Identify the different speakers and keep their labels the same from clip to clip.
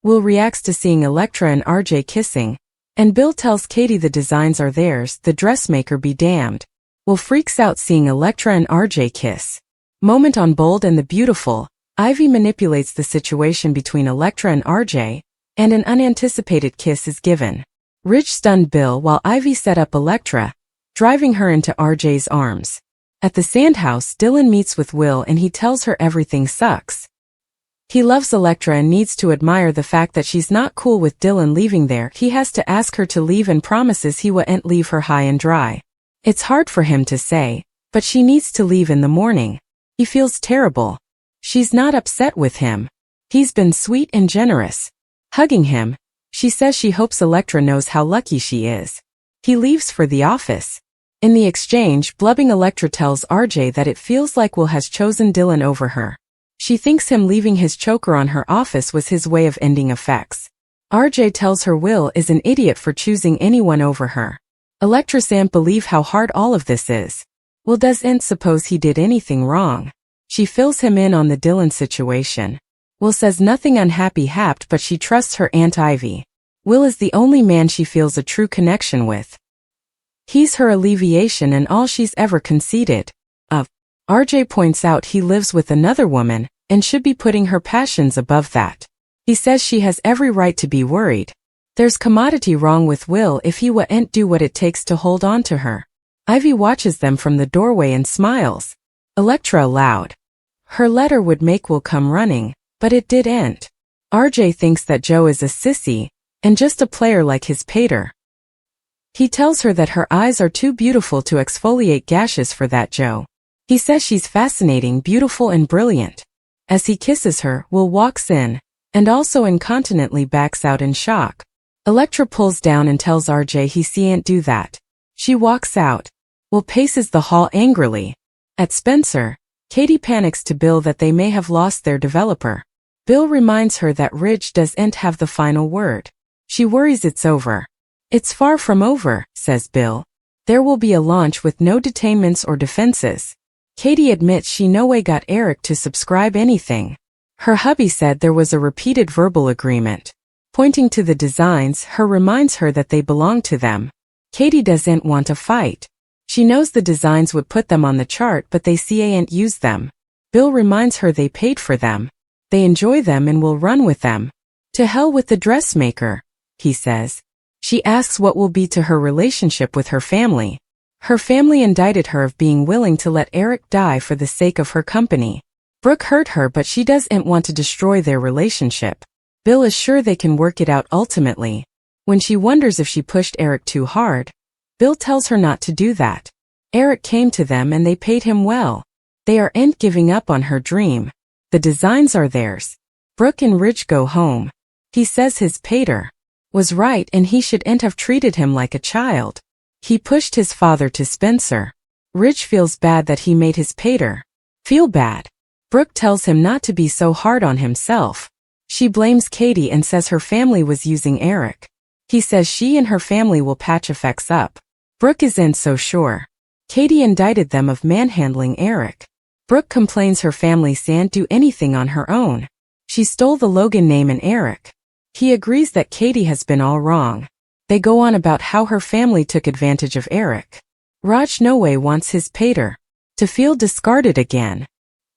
Speaker 1: Will reacts to seeing Electra and RJ kissing, and Bill tells Katie the designs are theirs, the dressmaker be damned. Will freaks out seeing Electra and RJ kiss. Moment on Bold and the Beautiful, Ivy manipulates the situation between Electra and RJ, and an unanticipated kiss is given. Ridge stunned Bill while Ivy set up Electra, driving her into RJ's arms. At the sandhouse, Dylan meets with Will and he tells her everything sucks. He loves Electra and needs to admire the fact that she's not cool with Dylan leaving there. He has to ask her to leave and promises he won't leave her high and dry. It's hard for him to say, but she needs to leave in the morning. He feels terrible. She's not upset with him. He's been sweet and generous. Hugging him, she says she hopes Electra knows how lucky she is. He leaves for the office. In the exchange, blubbing Electra tells RJ that it feels like Will has chosen Dylan over her. She thinks him leaving his choker on her office was his way of ending effects. RJ tells her Will is an idiot for choosing anyone over her. Electra can't believe how hard all of this is. Will doesn't suppose he did anything wrong. She fills him in on the Dylan situation. Will says nothing unhappy happened, but she trusts her Aunt Ivy. Will is the only man she feels a true connection with. He's her alleviation and all she's ever conceded. RJ points out he lives with another woman, and should be putting her passions above that. He says she has every right to be worried. There's commodity wrong with Will if he won't do what it takes to hold on to her. Ivy watches them from the doorway and smiles. Electra aloud. Her letter would make Will come running, but it didn't. RJ thinks that Joe is a sissy, and just a player like his pater. He tells her that her eyes are too beautiful to exfoliate gashes for that Joe. He says she's fascinating, beautiful and brilliant. As he kisses her, Will walks in, and also incontinently backs out in shock. Electra pulls down and tells RJ he can't do that. She walks out. Will paces the hall angrily. At Spencer, Katie panics to Bill that they may have lost their developer. Bill reminds her that Ridge doesn't have the final word. She worries it's over. It's far from over, says Bill. There will be a launch with no detainments or defenses. Katie admits she no way got Eric to subscribe anything. Her hubby said there was a repeated verbal agreement. Pointing to the designs, her reminds her that they belong to them. Katie doesn't want to fight. She knows the designs would put them on the chart, but they can't use them. Bill reminds her they paid for them. They enjoy them and will run with them. To hell with the dressmaker, he says. She asks what will be to her relationship with her family. Her family indicted her of being willing to let Eric die for the sake of her company. Brooke hurt her, but she doesn't want to destroy their relationship. Bill is sure they can work it out ultimately. When she wonders if she pushed Eric too hard, Bill tells her not to do that. Eric came to them and they paid him well. They aren't giving up on her dream. The designs are theirs. Brooke and Ridge go home. He says his pater was right and he shouldn't have treated him like a child. He pushed his father to Spencer. Ridge feels bad that he made his pater feel bad. Brooke tells him not to be so hard on himself. She blames Katie and says her family was using Eric. He says she and her family will patch effects up. Brooke isn't so sure. Katie indicted them of manhandling Eric. Brooke complains her family can't do anything on her own. She stole the Logan name and Eric. He agrees that Katie has been all wrong. They go on about how her family took advantage of Eric. Raj no way wants his pater to feel discarded again.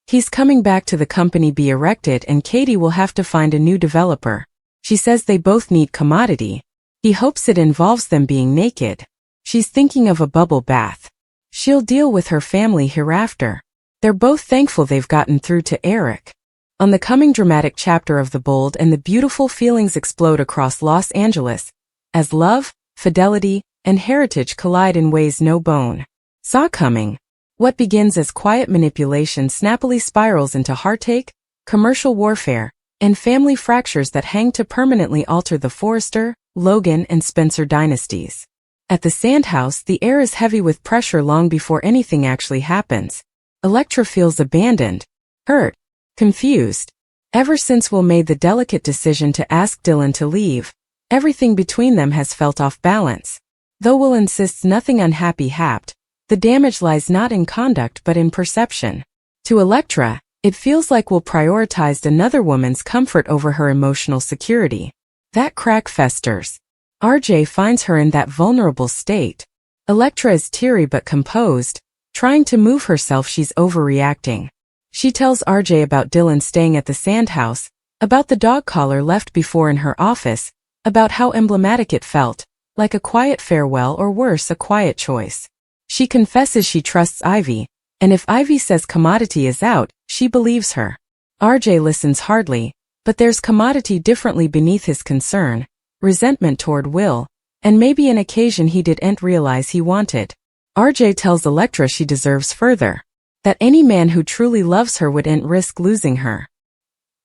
Speaker 1: He's coming back to the company be erected and Katie will have to find a new developer. She says they both need commodity. He hopes it involves them being naked. She's thinking of a bubble bath. She'll deal with her family hereafter. They're both thankful they've gotten through to Eric. On the coming dramatic chapter of The Bold and the Beautiful, feelings explode across Los Angeles, as love, fidelity, and heritage collide in ways no bone saw coming. What begins as quiet manipulation snappily spirals into heartache, commercial warfare, and family fractures that hang to permanently alter the Forrester, Logan, and Spencer dynasties. At the Sandhouse, the air is heavy with pressure long before anything actually happens. Electra feels abandoned, hurt, confused. Ever since Will made the delicate decision to ask Dylan to leave, everything between them has felt off balance. Though Will insists nothing unhappy happened, the damage lies not in conduct but in perception. To Electra, It feels like Will prioritized another woman's comfort over her emotional security. That crack festers. RJ finds her in that vulnerable state. Electra is teary but composed, trying to move herself. She's overreacting. She tells RJ about Dylan staying at the Sandhouse, about the dog collar left before in her office, about how emblematic it felt, like a quiet farewell or worse, a quiet choice. She confesses she trusts Ivy, and if Ivy says commodity is out, she believes her. RJ listens hardly, but there's commodity differently beneath his concern, resentment toward Will, and maybe an occasion he didn't realize he wanted. RJ tells Electra she deserves further, that any man who truly loves her wouldn't risk losing her.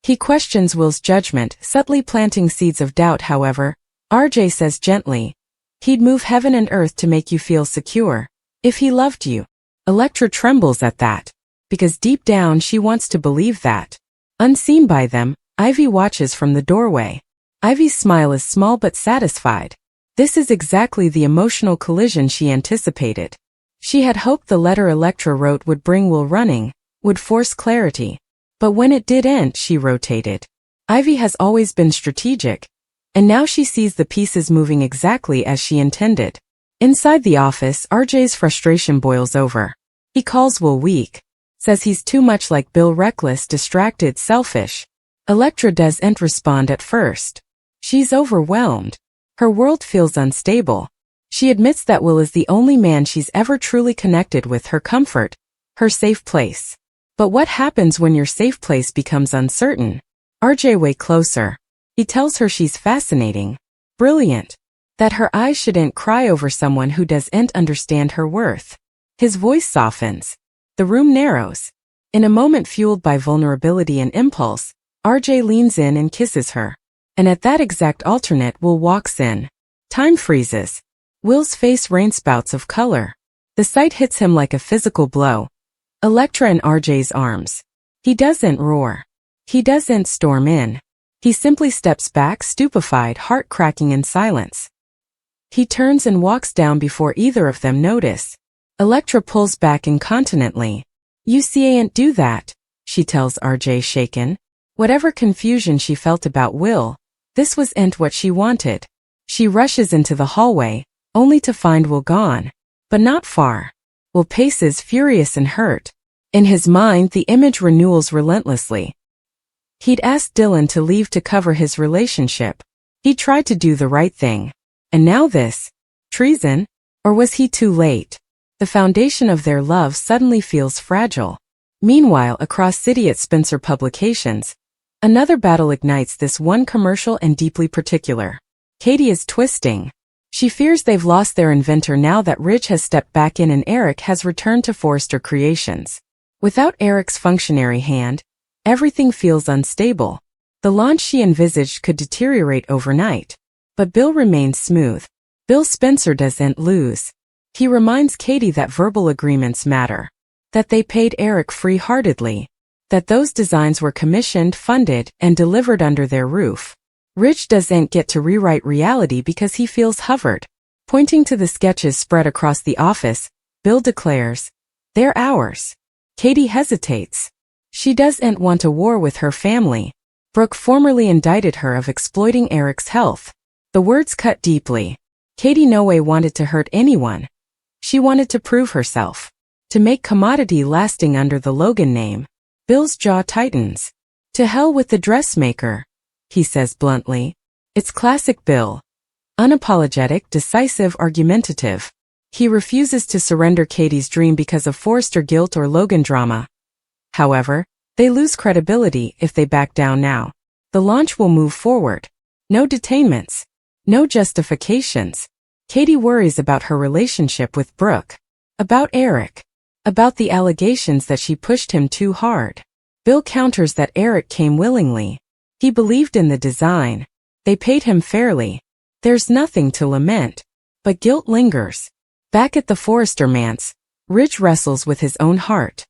Speaker 1: He questions Will's judgment, subtly planting seeds of doubt. However, RJ says gently, he'd move heaven and earth to make you feel secure, if he loved you. Electra trembles at that, because deep down she wants to believe that. Unseen by them, Ivy watches from the doorway. Ivy's smile is small but satisfied. This is exactly the emotional collision she anticipated. She had hoped the letter Electra wrote would bring Will running, would force clarity. But when it didn't, she rotated. Ivy has always been strategic, and now she sees the pieces moving exactly as she intended. Inside the office, RJ's frustration boils over. He calls Will weak, says he's too much like Bill, reckless, distracted, selfish. Electra doesn't respond at first. She's overwhelmed. Her world feels unstable. She admits that Will is the only man she's ever truly connected with, her comfort, her safe place. But what happens when your safe place becomes uncertain? RJ way closer. He tells her she's fascinating, brilliant, that her eyes shouldn't cry over someone who doesn't understand her worth. His voice softens. The room narrows. In a moment fueled by vulnerability and impulse, RJ leans in and kisses her. And at that exact alternate, Will walks in. Time freezes. Will's face rainspouts of color. The sight hits him like a physical blow. Electra in RJ's arms. He doesn't roar. He doesn't storm in. He simply steps back, stupefied, heart cracking in silence. He turns and walks down before either of them notice. Electra pulls back incontinently. You ain't do that, she tells RJ, shaken. Whatever confusion she felt about Will, this wasn't what she wanted. She rushes into the hallway, only to find Will gone. But not far. Will paces, furious and hurt. In his mind, the image renewals relentlessly. He'd asked Dylan to leave to cover his relationship. He tried to do the right thing. And now this. Treason? Or was he too late? The foundation of their love suddenly feels fragile. Meanwhile, across city at Spencer Publications, another battle ignites, this one commercial and deeply particular. Katie is twisting. She fears they've lost their inventor now that Rich has stepped back in and Eric has returned to Forrester Creations. Without Eric's functionary hand, everything feels unstable. The launch she envisaged could deteriorate overnight. But Bill remains smooth. Bill Spencer doesn't lose. He reminds Katie that verbal agreements matter. That they paid Eric free-heartedly. That those designs were commissioned, funded, and delivered under their roof. Rich doesn't get to rewrite reality because he feels hovered. Pointing to the sketches spread across the office, Bill declares, "They're ours." Katie hesitates. She doesn't want a war with her family. Brooke formerly indicted her of exploiting Eric's health. The words cut deeply. Katie no way wanted to hurt anyone. She wanted to prove herself. To make commodity lasting under the Logan name. Bill's jaw tightens. To hell with the dressmaker, he says bluntly. It's classic Bill. Unapologetic, decisive, argumentative. He refuses to surrender Katie's dream because of Forrester guilt or Logan drama. However, they lose credibility if they back down now. The launch will move forward. No detainments. No justifications. Katie worries about her relationship with Brooke. About Eric. About the allegations that she pushed him too hard. Bill counters that Eric came willingly. He believed in the design. They paid him fairly. There's nothing to lament. But guilt lingers. Back at the Forrester manse, Rich wrestles with his own heart.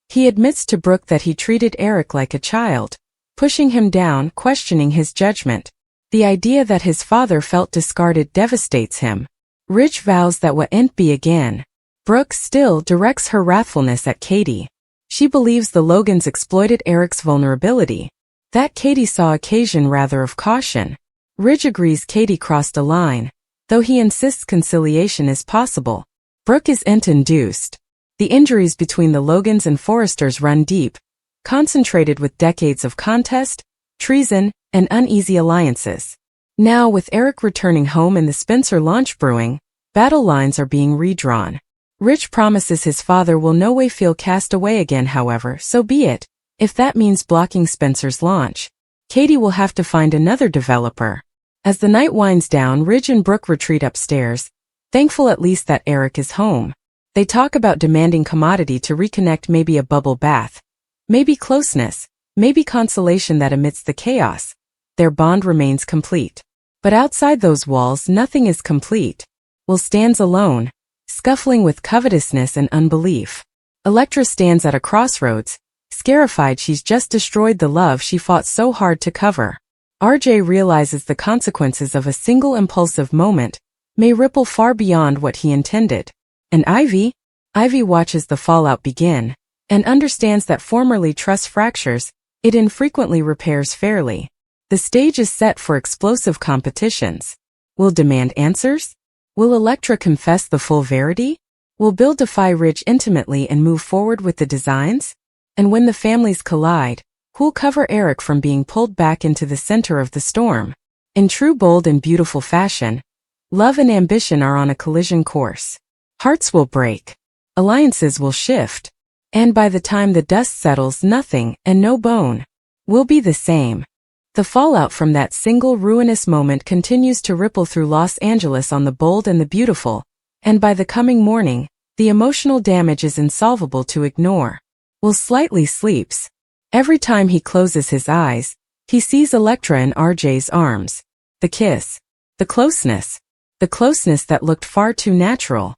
Speaker 1: He admits to Brooke that he treated Eric like a child, pushing him down, questioning his judgment. The idea that his father felt discarded devastates him. Rich vows that won't be again. Brooke still directs her wrathfulness at Katie. She believes the Logans exploited Eric's vulnerability. That Katie saw occasion rather of caution. Ridge agrees Katie crossed a line, though he insists conciliation is possible. Brooke isn't induced. The injuries between the Logans and Forresters run deep, concentrated with decades of contest, treason, and uneasy alliances. Now, with Eric returning home and the Spencer launch brewing, battle lines are being redrawn. Ridge promises his father will no way feel cast away again, however, so be it. If that means blocking Spencer's launch, Katie will have to find another developer. As the night winds down, Ridge and Brooke retreat upstairs, thankful at least that Eric is home. They talk about demanding commodity to reconnect, maybe a bubble bath, maybe closeness, maybe consolation that amidst the chaos, their bond remains complete. But outside those walls, nothing is complete. Will stands alone, scuffling with covetousness and unbelief. Electra stands at a crossroads, scarified she's just destroyed the love she fought so hard to cover. RJ realizes the consequences of a single impulsive moment may ripple far beyond what he intended. And Ivy watches the fallout begin, and understands that formerly trust fractures, it infrequently repairs fairly. The stage is set for explosive competitions. Will demand answers? Will Electra confess the full verity? Will Bill defy Ridge intimately and move forward with the designs? And when the families collide, who'll cover Eric from being pulled back into the center of the storm? In true bold and beautiful fashion, love and ambition are on a collision course. Hearts will break. Alliances will shift. And by the time the dust settles, nothing, and no bone, will be the same. The fallout from that single ruinous moment continues to ripple through Los Angeles on the bold and the beautiful, and by the coming morning, the emotional damage is insolvable to ignore. Will slightly sleeps. Every time he closes his eyes, he sees Electra in RJ's arms. The kiss. The closeness that looked far too natural.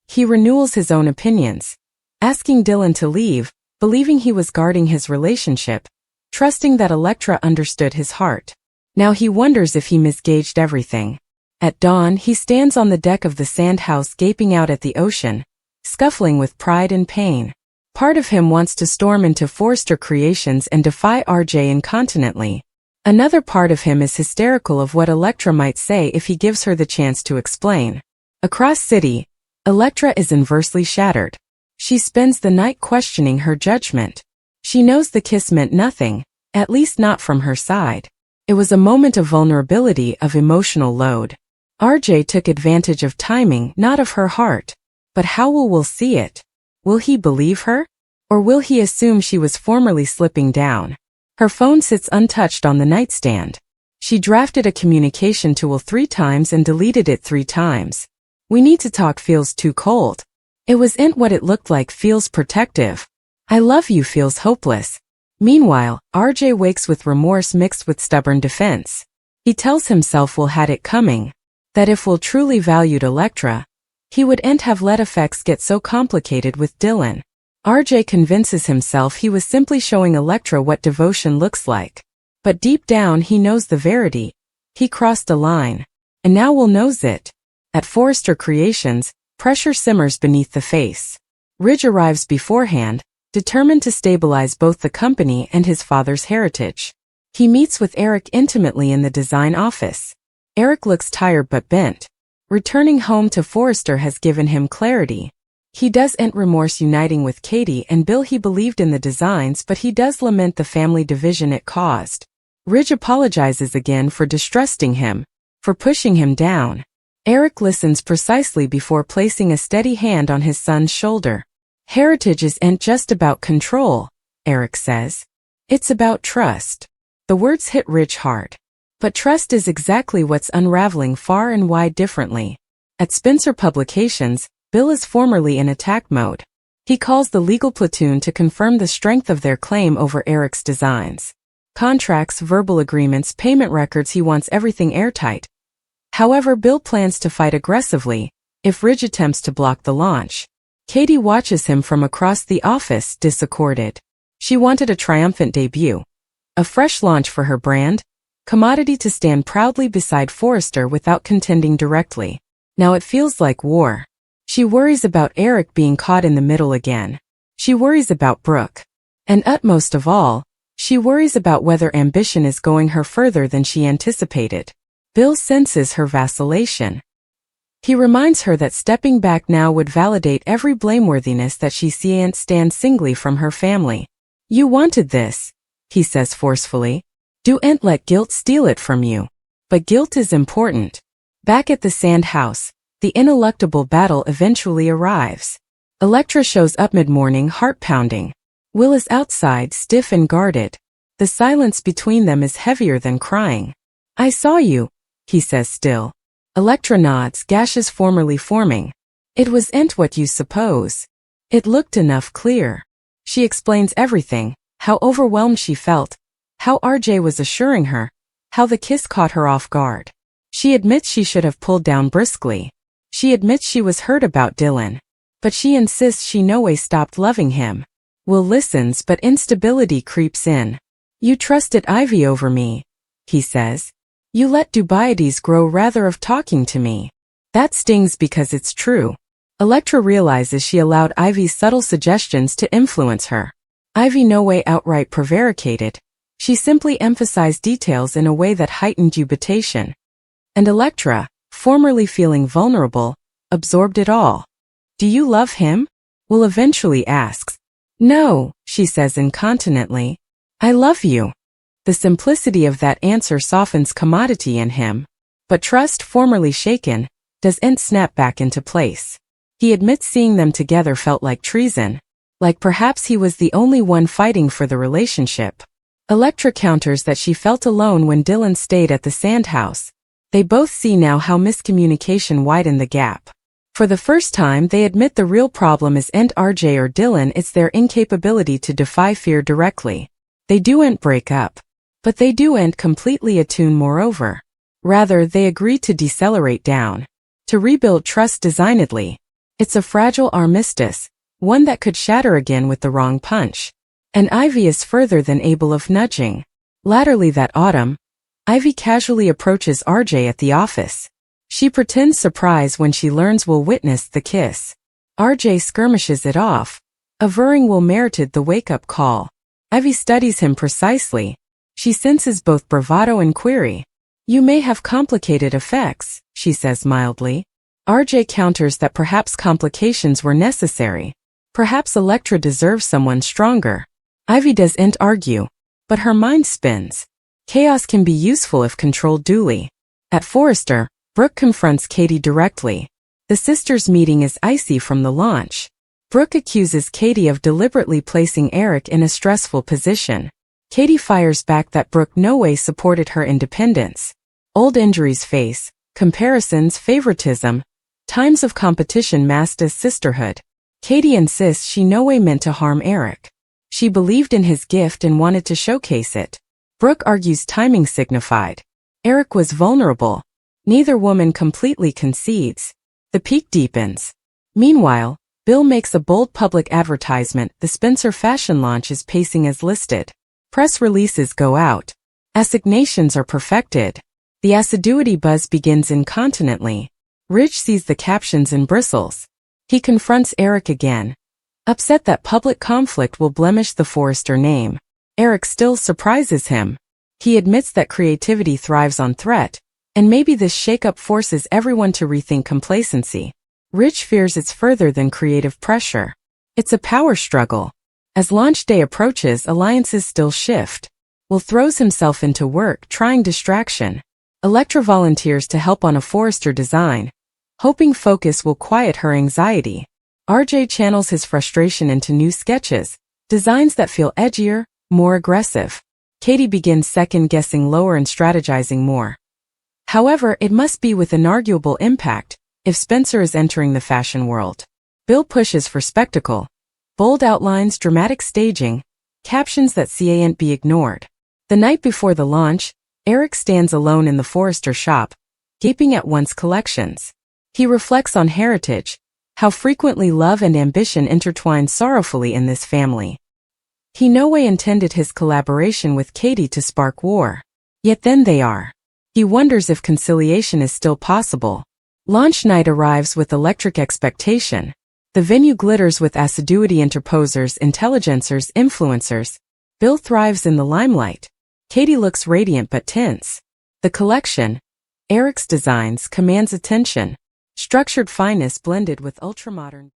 Speaker 1: He renews his own opinions, asking Dylan to leave, believing he was guarding his relationship, trusting that Electra understood his heart. Now he wonders if he misgauged everything. At dawn, he stands on the deck of the sand house gaping out at the ocean, scuffling with pride and pain. Part of him wants to storm into Forrester Creations and defy RJ incontinently. Another part of him is hysterical of what Electra might say if he gives her the chance to explain. Across city, Electra is inversely shattered. She spends the night questioning her judgment. She knows the kiss meant nothing, at least not from her side. It was a moment of vulnerability, of emotional load. RJ took advantage of timing, not of her heart. But how will see it? Will he believe her? Or will he assume she was formerly slipping down? Her phone sits untouched on the nightstand. She drafted a communication to Will 3 times and deleted it 3 times. We need to talk feels too cold. It wasn't what it looked like feels protective. I love you feels hopeless. Meanwhile, RJ wakes with remorse mixed with stubborn defense. He tells himself Will had it coming. That if Will truly valued Electra, he wouldn't have let effects get so complicated with Dylan. RJ convinces himself he was simply showing Electra what devotion looks like. But deep down he knows the verity. He crossed a line. And now Will knows it. At Forrester Creations, pressure simmers beneath the face. Ridge arrives beforehand, determined to stabilize both the company and his father's heritage. He meets with Eric intimately in the design office. Eric looks tired but bent. Returning home to Forrester has given him clarity. He doesn't remorse uniting with Katie and Bill. He believed in the designs, but he does lament the family division it caused. Ridge apologizes again for distrusting him, for pushing him down. Eric listens precisely before placing a steady hand on his son's shoulder. Heritage isn't just about control, Eric says. It's about trust. The words hit Ridge hard. But trust is exactly what's unraveling far and wide differently. At Spencer Publications, Bill is formerly in attack mode. He calls the legal platoon to confirm the strength of their claim over Eric's designs. Contracts, verbal agreements, payment records, he wants everything airtight. However, Bill plans to fight aggressively if Ridge attempts to block the launch. Katie watches him from across the office, disaccorded. She wanted a triumphant debut. A fresh launch for her brand. Commodity to stand proudly beside Forrester without contending directly. Now it feels like war. She worries about Eric being caught in the middle again. She worries about Brooke. And utmost of all, she worries about whether ambition is going her further than she anticipated. Bill senses her vacillation. He reminds her that stepping back now would validate every blameworthiness that she can't stand singly from her family. You wanted this, he says forcefully. Don't let guilt steal it from you. But guilt is important. Back at the sand house, the ineluctable battle eventually arrives. Electra shows up mid-morning, heart-pounding. Will is outside, stiff and guarded. The silence between them is heavier than crying. I saw you, he says still. Electra nods, gashes formerly forming. It wasn't what you suppose. It looked enough clear. She explains everything, how overwhelmed she felt, how RJ was assuring her, how the kiss caught her off guard. She admits she should have pulled down briskly. She admits she was hurt about Dylan. But she insists she no way stopped loving him. Will listens, but instability creeps in. You trusted Ivy over me, he says. You let dubieties grow rather of talking to me. That stings because it's true. Electra realizes she allowed Ivy's subtle suggestions to influence her. Ivy no way outright prevaricated. She simply emphasized details in a way that heightened dubitation. And Electra, formerly feeling vulnerable, absorbed it all. Do you love him? Will eventually asks. No, she says incontinently. I love you. The simplicity of that answer softens commodity in him. But trust, formerly shaken, doesn't snap back into place. He admits seeing them together felt like treason. Like perhaps he was the only one fighting for the relationship. Electra counters that she felt alone when Dylan stayed at the sand house. They both see now how miscommunication widened the gap. For the first time they admit the real problem isn't RJ or Dylan, it's their incapability to defy fear directly. They don't break up. But they don't completely attune moreover. Rather, they agree to decelerate down. To rebuild trust designedly. It's a fragile armistice, one that could shatter again with the wrong punch. And Ivy is further than able of nudging. Latterly that autumn, Ivy casually approaches RJ at the office. She pretends surprise when she learns Will witnessed the kiss. RJ skirmishes it off, averring Will merited the wake-up call. Ivy studies him precisely. She senses both bravado and query. You may have complicated effects, she says mildly. RJ counters that perhaps complications were necessary. Perhaps Electra deserves someone stronger. Ivy doesn't argue, but her mind spins. Chaos can be useful if controlled duly. At Forrester, Brooke confronts Katie directly. The sisters' meeting is icy from the launch. Brooke accuses Katie of deliberately placing Eric in a stressful position. Katie fires back that Brooke no way supported her independence. Old injuries face, comparisons, favoritism, times of competition masked as sisterhood. Katie insists she no way meant to harm Eric. She believed in his gift and wanted to showcase it. Brooke argues timing signified. Eric was vulnerable. Neither woman completely concedes. The peak deepens. Meanwhile, Bill makes a bold public advertisement. The Spencer fashion launch is pacing as listed. Press releases go out. Assignations are perfected. The assiduity buzz begins incontinently. Ridge sees the captions and bristles. He confronts Eric again. Upset that public conflict will blemish the Forrester name. Eric still surprises him. He admits that creativity thrives on threat. And maybe this shakeup forces everyone to rethink complacency. Rich fears it's further than creative pressure. It's a power struggle. As launch day approaches, alliances still shift. Will throws himself into work, trying distraction. Electra volunteers to help on a Forrester design, hoping focus will quiet her anxiety. RJ channels his frustration into new sketches, designs that feel edgier, more aggressive. Katie begins second-guessing lower and strategizing more. However, it must be with inarguable impact, if Spencer is entering the fashion world. Bill pushes for spectacle. Bold outlines, dramatic staging, captions that can't be ignored. The night before the launch, Eric stands alone in the Forrester shop, gaping at once collections. He reflects on heritage, how frequently love and ambition intertwine sorrowfully in this family. He no way intended his collaboration with Katie to spark war. Yet then they are. He wonders if conciliation is still possible. Launch night arrives with electric expectation. The venue glitters with assiduity interposers, intelligencers, influencers. Bill thrives in the limelight. Katie looks radiant but tense. The collection, Eric's designs, commands attention. Structured fineness blended with ultramodern